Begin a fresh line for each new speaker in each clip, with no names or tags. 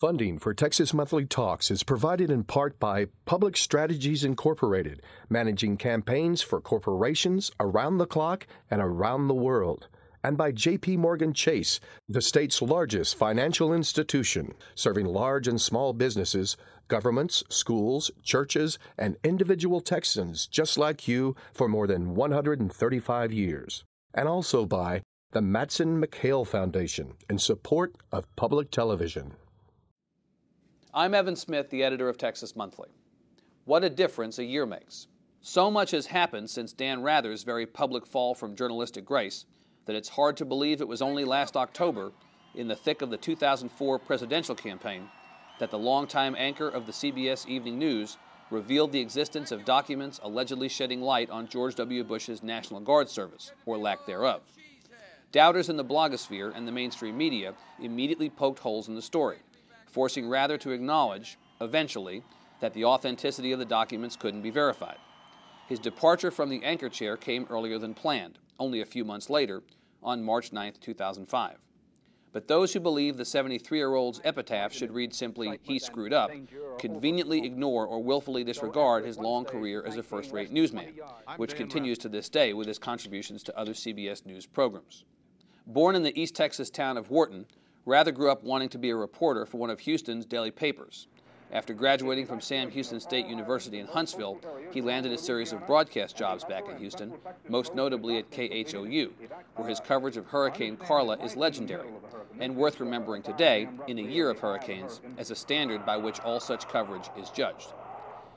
Funding for Texas Monthly Talks is provided in part by Public Strategies Incorporated, managing campaigns for corporations around the clock and around the world, and by J.P. Morgan Chase, the state's largest financial institution, serving large and small businesses, governments, schools, churches, and individual Texans just like you for more than 135 years. And also by the Matson McHale Foundation in support of public television.
I'm Evan Smith, the editor of Texas Monthly. What a difference a year makes. So much has happened since Dan Rather's very public fall from journalistic grace that it's hard to believe it was only last October, in the thick of the 2004 presidential campaign, that the longtime anchor of the CBS Evening News revealed the existence of documents allegedly shedding light on George W. Bush's National Guard service, or lack thereof. Doubters in the blogosphere and the mainstream media immediately poked holes in the story, forcing Rather to acknowledge, eventually, that the authenticity of the documents couldn't be verified. His departure from the anchor chair came earlier than planned, only a few months later, on March 9, 2005. But those who believe the 73-year-old's epitaph should read simply, "He screwed up," conveniently ignore or willfully disregard his long career as a first-rate newsman, which continues to this day with his contributions to other CBS News programs. Born in the East Texas town of Wharton, Rather grew up wanting to be a reporter for one of Houston's daily papers. After graduating from Sam Houston State University in Huntsville, he landed a series of broadcast jobs back in Houston, most notably at KHOU, where his coverage of Hurricane Carla is legendary and worth remembering today, in a year of hurricanes, as a standard by which all such coverage is judged.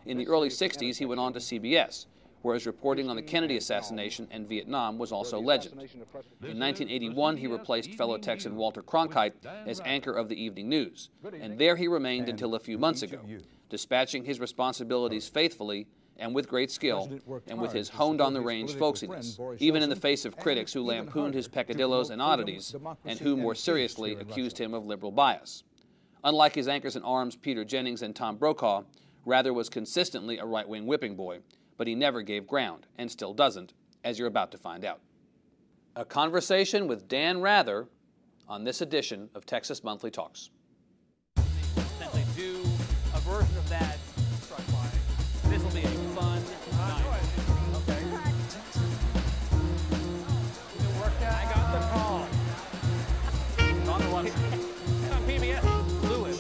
In the early 60s, he went on to CBS, where his reporting on the Kennedy assassination and Vietnam was also legend. In 1981, he replaced fellow Texan Walter Cronkite as anchor of the Evening News, and there he remained until a few months ago, dispatching his responsibilities faithfully and with great skill, and with his honed-on-the-range folksiness, even in the face of critics who lampooned his peccadillos and oddities, and who, more seriously, accused him of liberal bias. Unlike his anchors-in-arms Peter Jennings and Tom Brokaw, Rather was consistently a right-wing whipping boy, but he never gave ground, and still doesn't, as you're about to find out. A conversation with Dan Rather on this edition of Texas Monthly Talks.
Essentially do a version of that. This will be a fun night. Okay. It worked out. I got the call. It's on the one. It's on PBS. Lewis.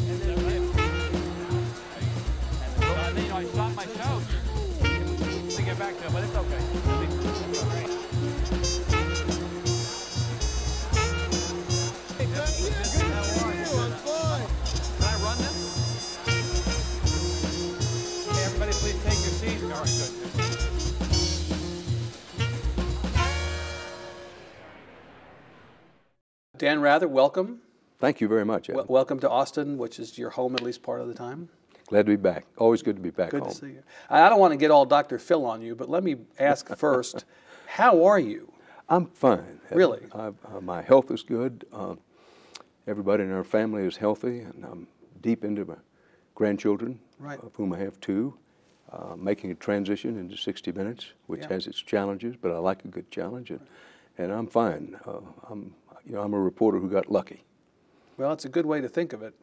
And then, I stopped my show to get back to him, but it's okay. It's all right. Can I run this? Okay, everybody please take your seats. All right,
good. Dan Rather, welcome.
Thank you very much, Evan.
Welcome to Austin, which is your home at least part of the time.
Glad to be back. Always good to be back home.
Good to see you. I don't want to get all Dr. Phil on you, but let me ask first, how are you?
I'm fine.
Really?
My health is good. Everybody in our family is healthy, and I'm deep into my grandchildren,
right,
of whom I have two, making a transition into 60 Minutes, which has its challenges, but I like a good challenge, and I'm fine. I'm a reporter who got lucky.
Well, it's a good way to think of it.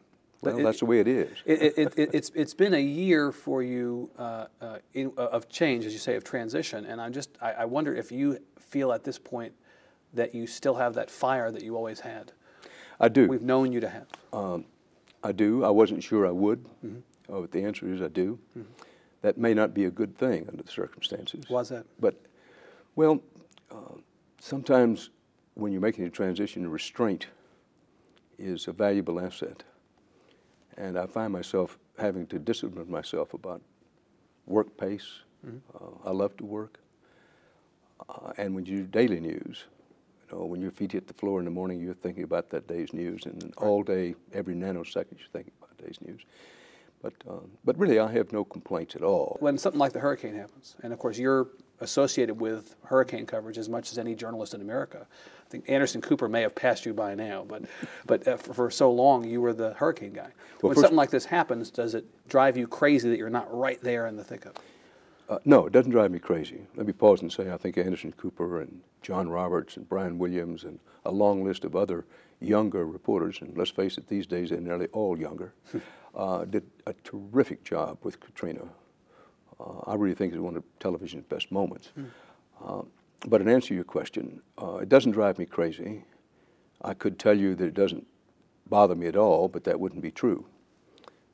Well, that's the way it is.
It's been a year for you of change, as you say, of transition, and I wonder if you feel at this point that you still have that fire that you always had.
I do.
We've known you to have.
I do. I wasn't sure I would, but the answer is I do. That may not be a good thing under the circumstances.
Why's that?
But, well, sometimes when you're making a transition, restraint is a valuable asset. And I find myself having to discipline myself about work pace. I love to work. And when you do daily news, when your feet hit the floor in the morning, you're thinking about that day's news, and then all day, every nanosecond, you're thinking about day's news. But really, I have no complaints at all.
When something like the hurricane happens, and of course you're associated with hurricane coverage as much as any journalist in America. I think Anderson Cooper may have passed you by now, but for so long you were the hurricane guy. Well, when something like this happens, does it drive you crazy that you're not right there in the thick of it?
No, it doesn't drive me crazy. Let me pause and say I think Anderson Cooper and John Roberts and Brian Williams and a long list of other younger reporters, and let's face it, these days they're nearly all younger, did a terrific job with Katrina. I really think it's one of television's best moments. But in answer to your question, it doesn't drive me crazy. I could tell you that it doesn't bother me at all, but that wouldn't be true.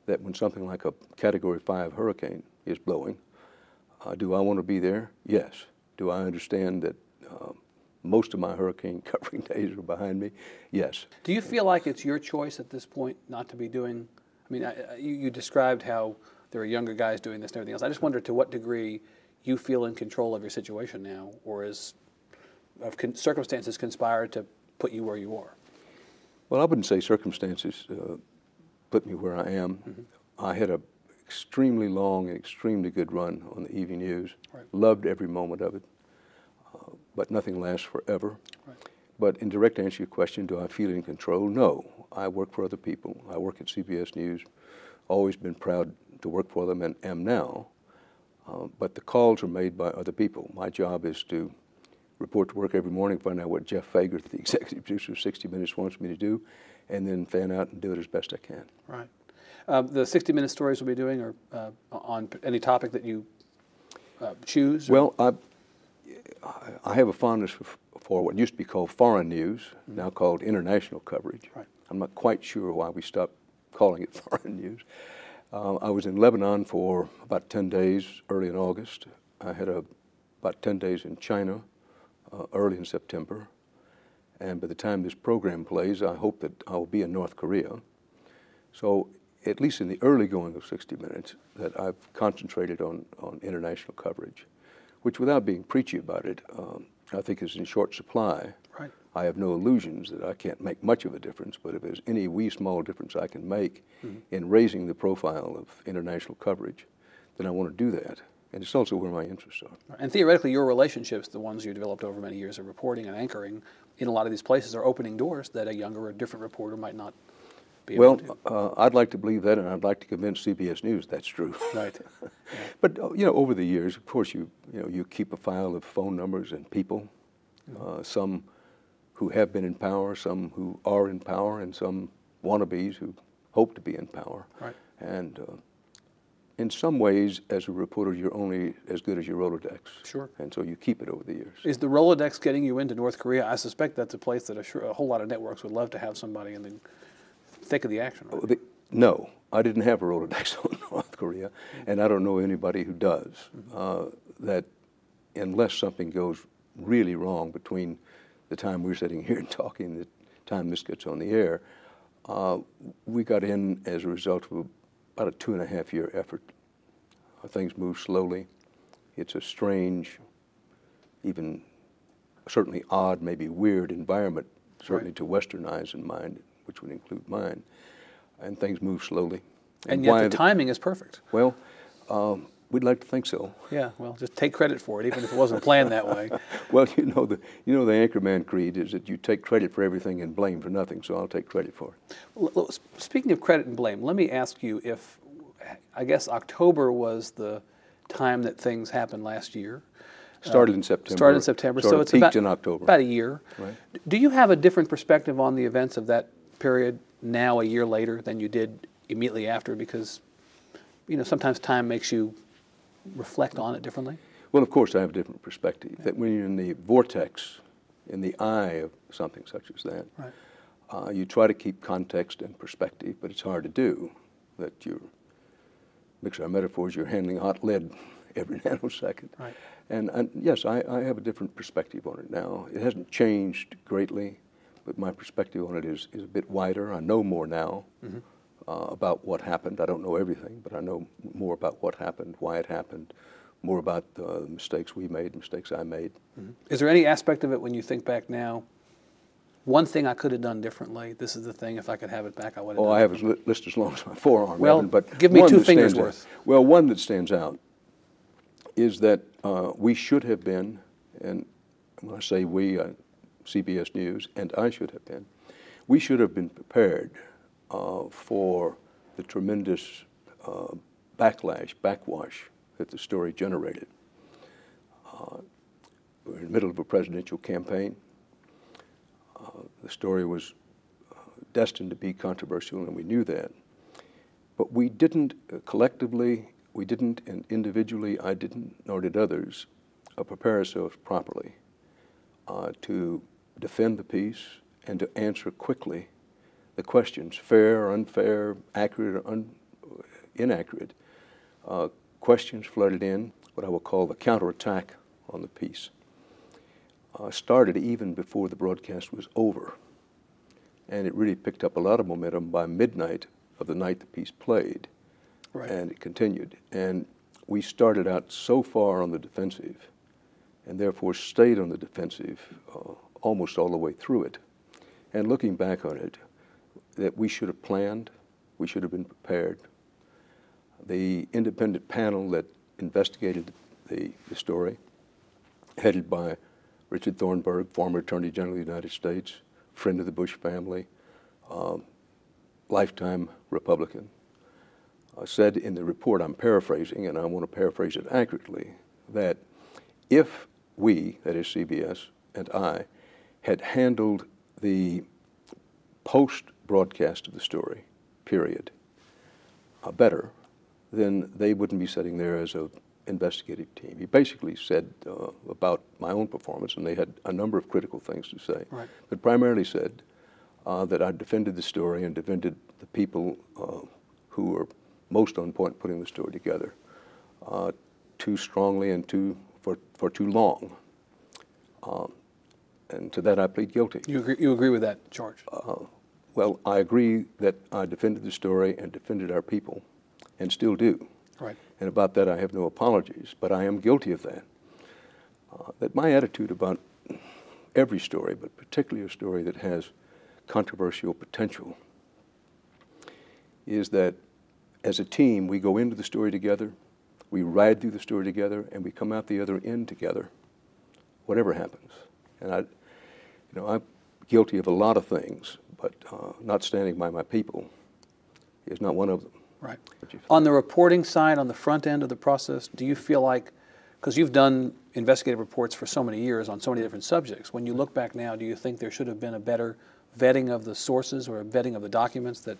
That when something like a Category 5 hurricane is blowing, do I want to be there? Yes. Do I understand that most of my hurricane covering days are behind me? Yes.
Do you feel like it's your choice at this point not to be doing, I mean, you described how there are younger guys doing this and everything else. I just wonder to what degree you feel in control of your situation now, or have circumstances conspired to put you where you are?
Well, I wouldn't say circumstances put me where I am. I had an extremely long and extremely good run on the evening news. Right. Loved every moment of it, but nothing lasts forever. Right. But in direct answer to your question, do I feel in control? No. I work for other people. I work at CBS News. Always been proud to work for them and am now. But the calls are made by other people. My job is to report to work every morning, find out what Jeff Fager, the executive producer of 60 Minutes, wants me to do, and then fan out and do it as best I can.
Right. The 60 Minute stories we'll be doing are on any topic that you choose?
Well, I have a fondness for what used to be called foreign news, now called international coverage. Right. I'm not quite sure why we stopped calling it foreign news. I was in Lebanon for about 10 days early in August. I had about 10 days in China early in September. And by the time this program plays, I hope that I will be in North Korea. So at least in the early going of 60 Minutes, that I've concentrated on international coverage, which without being preachy about it, I think is in short supply. Right. I have no illusions that I can't make much of a difference, but if there's any wee small difference I can make in raising the profile of international coverage, then I want to do that. And it's also where my interests are.
And theoretically, your relationships, the ones you developed over many years of reporting and anchoring in a lot of these places, are opening doors that a younger or different reporter might not be able to.
Well, I'd like to believe that, and I'd like to convince CBS News that's true. Right. Yeah. But over the years, of course, you keep a file of phone numbers and people, some who have been in power, some who are in power, and some wannabes who hope to be in power. Right. And in some ways, as a reporter, you're only as good as your Rolodex. Sure. And so you keep it over the years.
Is the Rolodex getting you into North Korea? I suspect that's a place that a whole lot of networks would love to have somebody in the thick of the action. Right?
No, I didn't have a Rolodex on North Korea, and I don't know anybody who does. That unless something goes really wrong between the time we're sitting here and talking and the time this gets on the air, we got in as a result of about a 2.5-year effort. Things move slowly. It's a strange, even certainly odd, maybe weird environment, certainly to Western eyes and mind, which would include mine. And things move slowly.
And yet the timing is perfect.
Well, we'd like to think so.
Yeah, well, just take credit for it, even if it wasn't planned that way.
Well, the Anchorman creed is that you take credit for everything and blame for nothing, so I'll take credit for it.
Well, speaking of credit and blame, let me ask you if, I guess October was the time that things happened last year.
Started in September.
Started in September, so it's
peaked in October.
About a year.
Right.
Do you have a different perspective on the events of that period now, a year later, than you did immediately after? Because, sometimes time makes you reflect on it differently?
Well, of course, I have a different perspective. That when you're in the vortex, in the eye of something such as that, right. You try to keep context and perspective, but it's hard to do. That you mix our metaphors, you're handling hot lead every nanosecond. Right. And yes, I have a different perspective on it now. It hasn't changed greatly, but my perspective on it is a bit wider. I know more now. About what happened. I don't know everything, but I know more about what happened, why it happened, more about the mistakes we made, mistakes I made.
Is there any aspect of it when you think back now, one thing I could have done differently, this is the thing, if I could have it back, I would have done it?
I have a list as long as my forearm.
Well,
Evan, but
give me 2 fingers worth.
Well, one that stands out is that we should have been, and when I say we, CBS News, and I should have been, we should have been prepared for the tremendous backwash that the story generated. We're in the middle of a presidential campaign. The story was destined to be controversial, and we knew that. But we didn't collectively, we didn't, and individually, I didn't, nor did others, prepare ourselves properly to defend the piece and to answer quickly the questions, fair or unfair, accurate or inaccurate. Questions flooded in, what I will call the counterattack on the piece. Started even before the broadcast was over. And it really picked up a lot of momentum by midnight of the night the piece played.
Right.
And it continued. And we started out so far on the defensive, and therefore stayed on the defensive almost all the way through it. And looking back on it, that we should have planned, we should have been prepared. The independent panel that investigated the story, headed by Richard Thornburg, former Attorney General of the United States, friend of the Bush family, lifetime Republican, said in the report, I'm paraphrasing, and I want to paraphrase it accurately, that if we, that is CBS and I, had handled the post-broadcast of the story, period, better, then they wouldn't be sitting there as an investigative team. He basically said about my own performance, and they had a number of critical things to say,
Right.
but primarily said that I defended the story and defended the people who were most on point putting the story together too strongly and for too long. And to that I plead guilty.
You agree with that charge?
Well, I agree that I defended the story and defended our people, and still do.
Right.
And about that I have no apologies, but I am guilty of that. That my attitude about every story, but particularly a story that has controversial potential, is that as a team we go into the story together, we ride through the story together, and we come out the other end together, whatever happens. And I'm guilty of a lot of things, but not standing by my people is not one of them.
Right. On the reporting side, on the front end of the process, do you feel like, because you've done investigative reports for so many years on so many different subjects, when you look back now, do you think there should have been a better vetting of the sources or a vetting of the documents that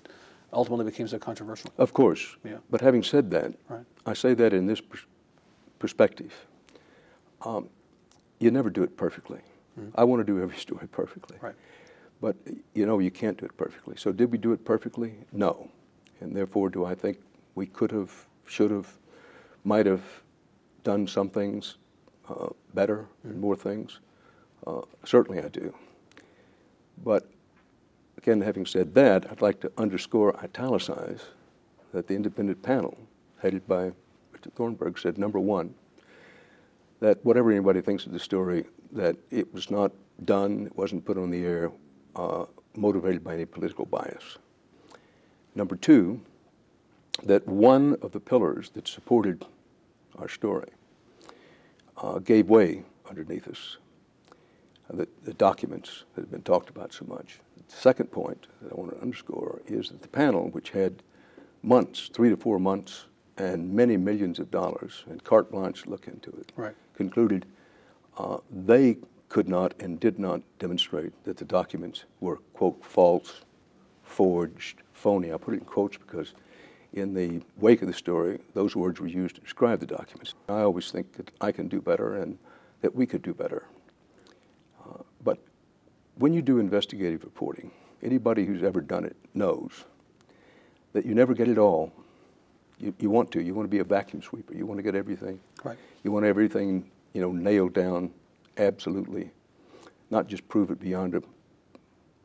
ultimately became so controversial?
Of course.
Yeah.
But having said that,
Right.
I say that in this perspective. You never do it perfectly. I want to do every story perfectly.
Right.
But, you can't do it perfectly. So did we do it perfectly? No. And therefore, do I think we could have, should have, might have done some things better and more things? Certainly I do. But again, having said that, I'd like to underscore, italicize, that the independent panel, headed by Richard Thornburg, said, number one, that whatever anybody thinks of the story, that it was not done, it wasn't put on the air, motivated by any political bias. Number two, that one of the pillars that supported our story gave way underneath us, the documents that have been talked about so much. The second point that I want to underscore is that the panel, which had months, 3 to 4 months, and many millions of dollars, and carte blanche to look into it,
Right.
concluded they could not and did not demonstrate that the documents were, quote, false, forged, phony. I put it in quotes because in the wake of the story, those words were used to describe the documents. I always think that I can do better and that we could do better. But when you do investigative reporting, anybody who's ever done it knows that you never get it all. You want to. You want to be a vacuum sweeper. You want to get everything.
Right.
You want everything, nailed down absolutely, not just prove it beyond a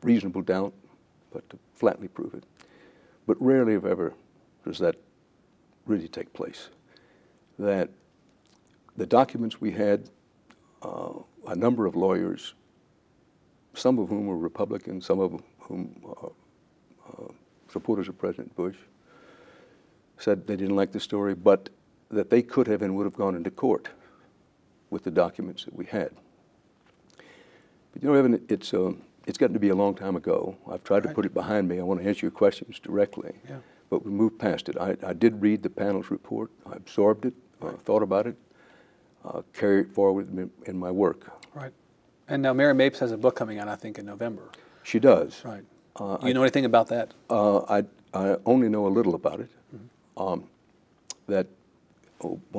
reasonable doubt, but to flatly prove it. But rarely, if ever, does that really take place. That the documents we had, a number of lawyers, some of whom were Republicans, some of whom supporters of President Bush, said they didn't like the story, but that they could have and would have gone into court with the documents that we had. But Evan, it's gotten to be a long time ago. I've tried to put it behind me. I want to answer your questions directly.
Yeah.
But we moved past it. I did read the panel's report. I absorbed it, thought about it, carried it forward in my work.
Right. And now Mary Mapes has a book coming out, I think, in November.
She does.
Right. You know anything about that?
I only know a little about it. One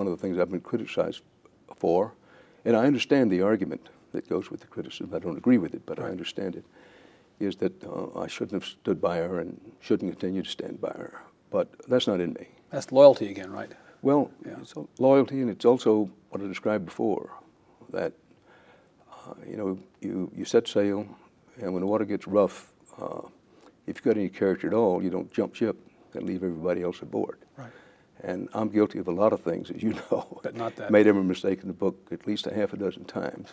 of the things I've been criticized for, and I understand the argument that goes with the criticism. I don't agree with it, but I understand it, is that I shouldn't have stood by her and shouldn't continue to stand by her. But that's not in me.
That's loyalty again, right?
Well, it's loyalty, and it's also what I described before, that you set sail, and when the water gets rough, if you've got any character at all, you don't jump ship and leave everybody else aboard.
Right.
And I'm guilty of a lot of things, as you know.
But not that.
Made every mistake in the book at least a half a dozen times.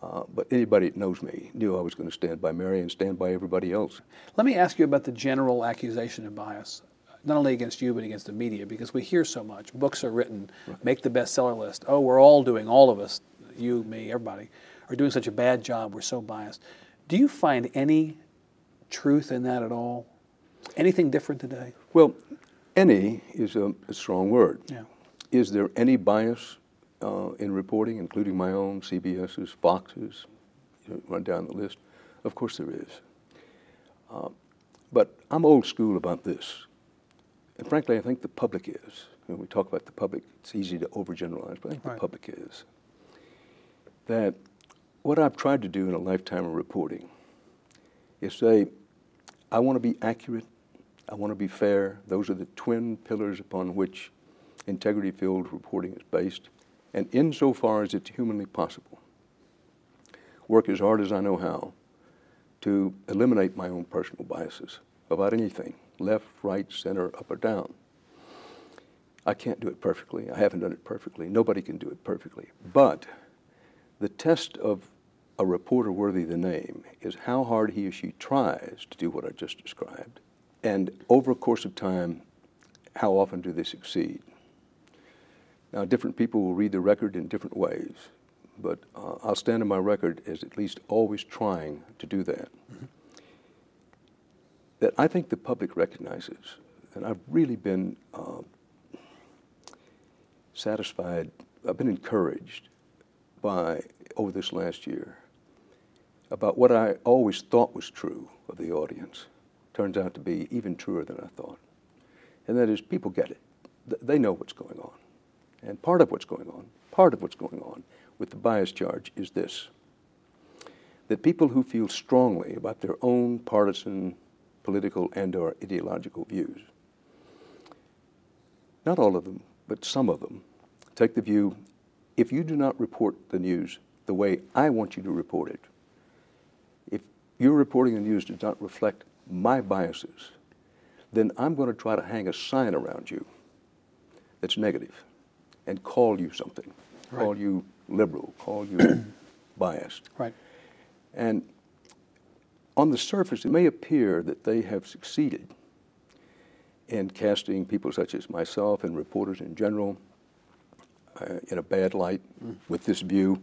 But anybody that knows me knew I was going to stand by Mary and stand by everybody else.
Let me ask you about the general accusation of bias, not only against you, but against the media, because we hear so much. Books are written, make the bestseller list. Oh, we're all of us, you, me, everybody, are doing such a bad job, we're so biased. Do you find any truth in that at all? Anything different today?
Well, any is a strong word.
Yeah.
Is there any bias in reporting, including my own, CBS's, Fox's, run down the list? Of course there is. But I'm old school about this. And frankly, I think the public is. When we talk about the public, it's easy to overgeneralize, but I think the public is. That what I've tried to do in a lifetime of reporting is say, I want to be accurate, I want to be fair. Those are the twin pillars upon which integrity-filled reporting is based. And insofar as it's humanly possible, work as hard as I know how to eliminate my own personal biases about anything, left, right, center, up or down. I can't do it perfectly. I haven't done it perfectly. Nobody can do it perfectly. But the test of a reporter worthy the name is how hard he or she tries to do what I just described. And over a course of time, how often do they succeed? Now, different people will read the record in different ways, but I'll stand on my record as at least always trying to do that. Mm-hmm. That I think the public recognizes, and I've really been satisfied, I've been encouraged by, over this last year, about what I always thought was true of the audience. Turns out to be even truer than I thought. And that is, people get it. They know what's going on. And part of what's going on with the bias charge is this, that people who feel strongly about their own partisan, political, and or ideological views, not all of them, but some of them, take the view, if you do not report the news the way I want you to report it, if your reporting the news does not reflect my biases, then I'm going to try to hang a sign around you that's negative and call you something, call you liberal, call you biased.
Right.
And on the surface, it may appear that they have succeeded in casting people such as myself and reporters in general in a bad light with this view.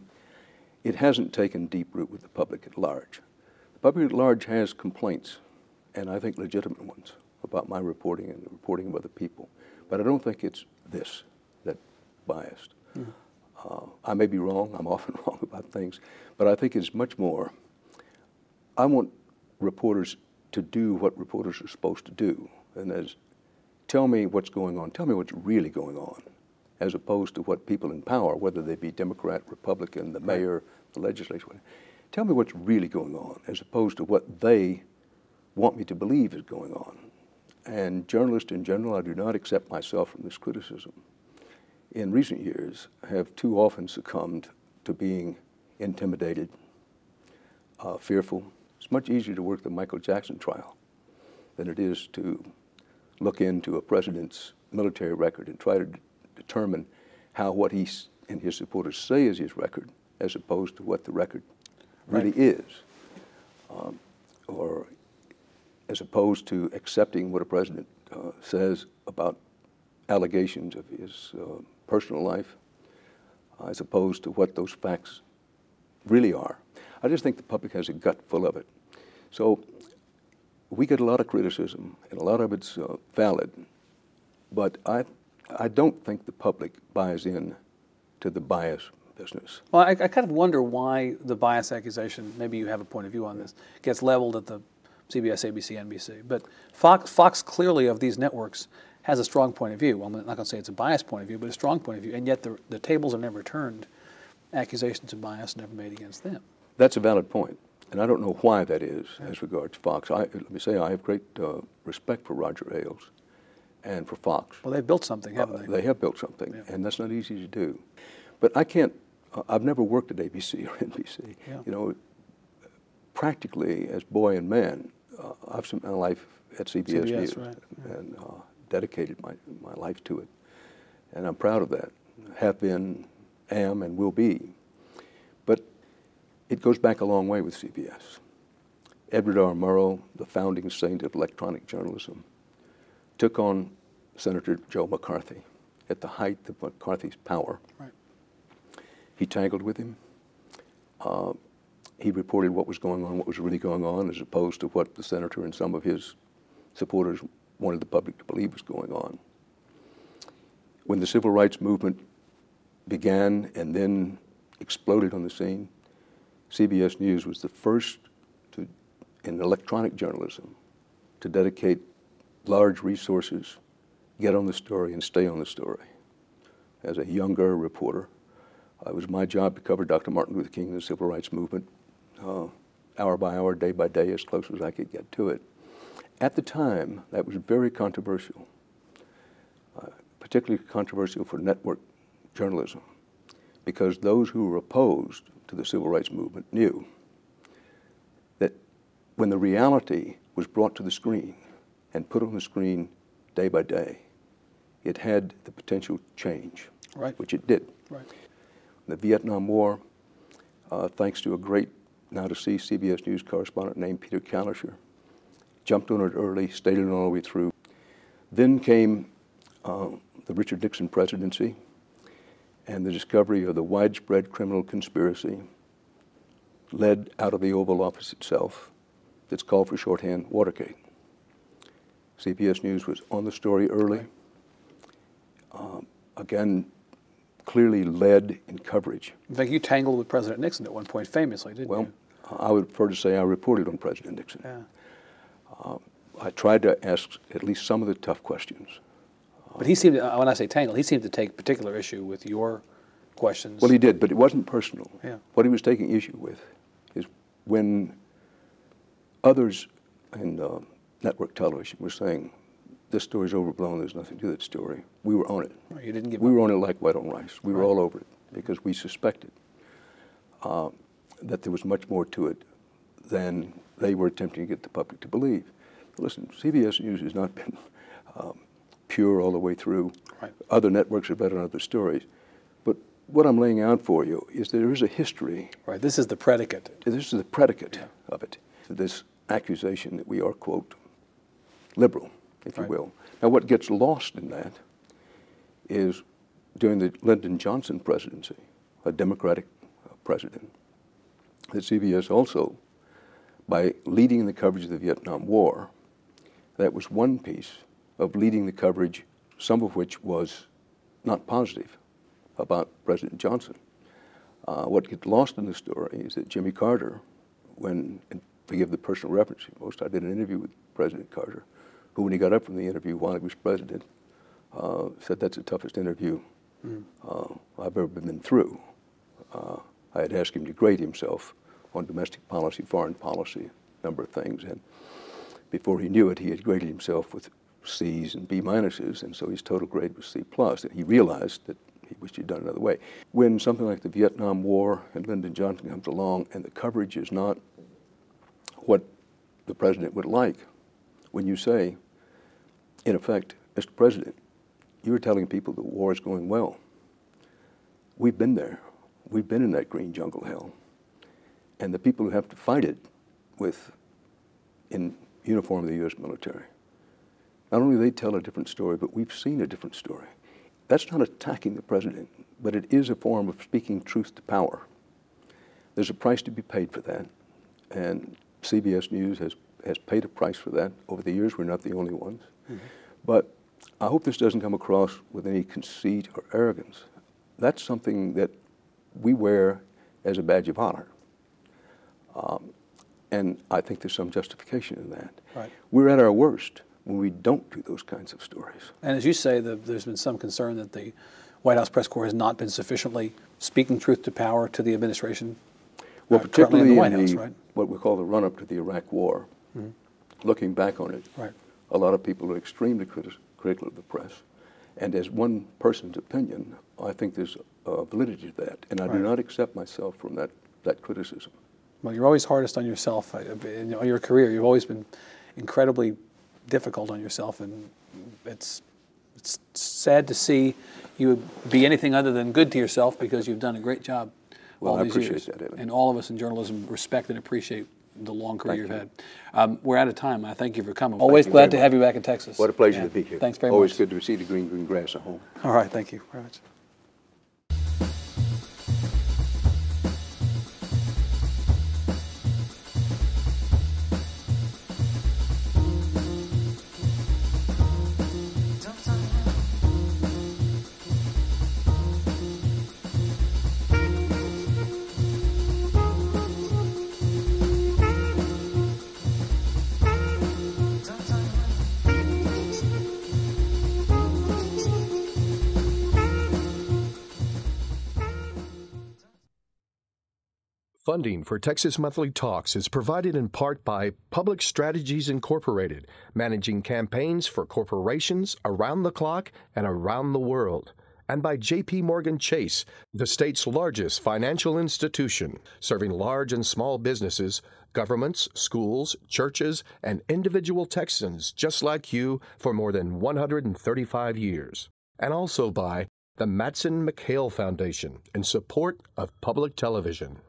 It hasn't taken deep root with the public at large. The public at large has complaints, and I think legitimate ones, about my reporting and the reporting of other people. But I don't think it's this that biased. I may be wrong. I'm often wrong about things. But I think it's much more, I want reporters to do what reporters are supposed to do, and that is tell me what's going on. Tell me what's really going on, as opposed to what people in power, whether they be Democrat, Republican, the mayor, the legislature, tell me what's really going on, as opposed to what they want me to believe is going on. And journalists in general, I do not accept myself from this criticism, in recent years have too often succumbed to being intimidated, fearful. It's much easier to work the Michael Jackson trial than it is to look into a president's military record and try to determine how what he and his supporters say is his record, as opposed to what the record really is, or as opposed to accepting what a president says about allegations of his personal life, as opposed to what those facts really are. I just think the public has a gut full of it. So we get a lot of criticism, and a lot of it's valid, but I don't think the public buys in to the bias business.
Well, I kind of wonder why the bias accusation, maybe you have a point of view on this, gets leveled at the CBS, ABC, NBC. But Fox clearly, of these networks, has a strong point of view. Well, I'm not going to say it's a biased point of view, but a strong point of view. And yet the tables are never turned. Accusations of bias never made against them.
That's a valid point. And I don't know why that is as regards Fox. Let me say I have great respect for Roger Ailes and for Fox.
Well, they've built something, haven't they?
They have built something, and that's not easy to do. But I can't, I've never worked at ABC or NBC.
Yeah.
You know, practically as boy and man, I've spent my life at CBS News,
right.
and dedicated my life to it. And I'm proud of that. Have been, am, and will be. But it goes back a long way with CBS. Edward R. Murrow, the founding saint of electronic journalism, took on Senator Joe McCarthy at the height of McCarthy's power.
Right.
He tangled with him. He reported what was going on, what was really going on, as opposed to what the senator and some of his supporters wanted the public to believe was going on. When the civil rights movement began and then exploded on the scene, CBS News was the first in electronic journalism to dedicate large resources, get on the story, and stay on the story. As a younger reporter, it was my job to cover Dr. Martin Luther King and the civil rights movement, hour by hour, day by day, as close as I could get to it. At the time, that was very controversial, particularly controversial for network journalism, because those who were opposed to the civil rights movement knew that when the reality was brought to the screen and put on the screen day by day, it had the potential to change,
Right.
which it did.
Right.
The Vietnam War, thanks to a great, now deceased CBS News correspondent named Peter Kalischer, jumped on it early, stayed on it all the way through. Then came the Richard Nixon presidency and the discovery of the widespread criminal conspiracy led out of the Oval Office itself that's called for shorthand Watergate. CBS News was on the story early. Again, clearly led in coverage.
In fact, you tangled with President Nixon at one point famously, didn't you?
Well, I would prefer to say I reported on President Nixon.
Yeah.
I tried to ask at least some of the tough questions.
But he seemed, when I say tangled, he seemed to take particular issue with your questions.
Well, he did, but it wasn't personal.
Yeah.
What he was taking issue with is when others in network television were saying, this story's overblown, there's nothing to that story. We were on it.
Right, you didn't give
We
up.
were on it like white on rice. We were
Right.
all over it because we suspected that there was much more to it than they were attempting to get the public to believe. Listen, CBS News has not been pure all the way through.
Right.
Other networks are better on other stories. But what I'm laying out for you is there is a history.
Right, this is the predicate.
This is the predicate of it. This accusation that we are, quote, liberal, if you
Right.
will. Now, what gets lost in that is during the Lyndon Johnson presidency, a Democratic president, that CBS also, by leading the coverage of the Vietnam War, that was one piece of leading the coverage, some of which was not positive about President Johnson. What gets lost in the story is that Jimmy Carter, when, and forgive the personal reference most, I did an interview with President Carter, who when he got up from the interview while he was president, said that's the toughest interview I've ever been through. I had asked him to grade himself on domestic policy, foreign policy, a number of things, and before he knew it, he had graded himself with C's and B minuses, and so his total grade was C plus, and he realized that he wished he'd done it another way. When something like the Vietnam War and Lyndon Johnson comes along and the coverage is not what the president would like, when you say, in effect, Mr. President, you're telling people the war is going well. We've been there. We've been in that green jungle hell. And the people who have to fight it with, in uniform of the U.S. military, not only they tell a different story, but we've seen a different story. That's not attacking the president, but it is a form of speaking truth to power. There's a price to be paid for that, and CBS News has paid a price for that over the years. We're not the only ones. Mm-hmm. But I hope this doesn't come across with any conceit or arrogance. That's something that we wear as a badge of honor. And I think there's some justification in that.
Right.
We're at our worst when we don't do those kinds of stories.
And as you say, there's been some concern that the White House press corps has not been sufficiently speaking truth to power to the administration.
Well,
currently in
particularly
the White
in
House, right?
what we call the run-up to the Iraq War, looking back on it,
Right.
a lot of people are extremely critical of the press. And as one person's opinion, I think there's validity to that. And I do
Right.
not accept myself from that criticism.
Well, you're always hardest on yourself. In your career, you've always been incredibly difficult on yourself, and it's sad to see you be anything other than good to yourself, because you've done a great job
Well,
all
I
these
appreciate
years.
that, Evan.
And all of us in journalism respect and appreciate the long career
Thank
you've had. We're out of time. I thank you for coming.
Thank
Always
you
glad
very
to have you back in Texas.
What a pleasure
Yeah.
to be here.
Thanks very
Always
much.
good to see the green grass at home.
All right, thank you very much.
Funding for Texas Monthly Talks is provided in part by Public Strategies Incorporated, managing campaigns for corporations around the clock and around the world, and by J.P. Morgan Chase, the state's largest financial institution, serving large and small businesses, governments, schools, churches, and individual Texans just like you for more than 135 years. And also by the Matson McHale Foundation in support of public television.